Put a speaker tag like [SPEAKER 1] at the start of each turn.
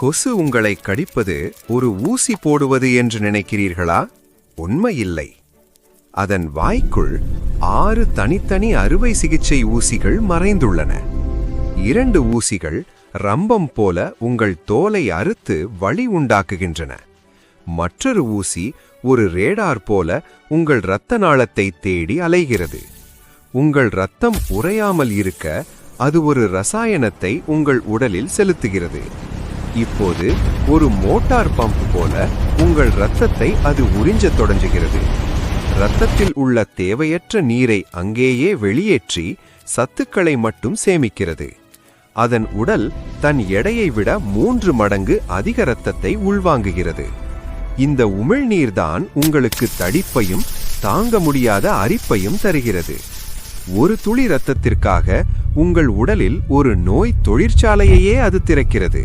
[SPEAKER 1] கொசு உங்களை கடிப்பது ஒரு ஊசி போடுவது என்று நினைக்கிறீர்களா? உண்மையில்லை. அதன் வாய்க்குள் 6 தனித்தனி அறுவை சிகிச்சை ஊசிகள் மறைந்துள்ளன. 2 ஊசிகள் ரம்பம் போல உங்கள் தோலை அறுத்து வலி உண்டாக்குகின்றன. மற்றொரு ஊசி ஒரு ரேடார் போல உங்கள் இரத்த நாளத்தை தேடி அலைகிறது. உங்கள் இரத்தம் உறையாமல் இருக்க அது ஒரு ரசாயனத்தை உங்கள் உடலில் செலுத்துகிறது. இப்போது ஒரு மோட்டார் பம்ப் போல உங்கள் இரத்தத்தை அது உறிஞ்சத் தொடங்குகிறது. இரத்தத்தில் உள்ள தேவையற்ற நீரை அங்கேயே வெளியேற்றி சத்துக்களை மட்டும் சேமிக்கிறது. அதன் உடல் தன் எடையை விட 3 மடங்கு அதிக இரத்தத்தை உள்வாங்குகிறது. இந்த உமிழ்நீர்தான் உங்களுக்கு தடிப்பையும் தாங்க முடியாத அரிப்பையும் தருகிறது. ஒரு துளி இரத்தத்திற்காக உங்கள் உடலில் ஒரு நோய் தொழிற்சாலையையே அது திறக்கிறது.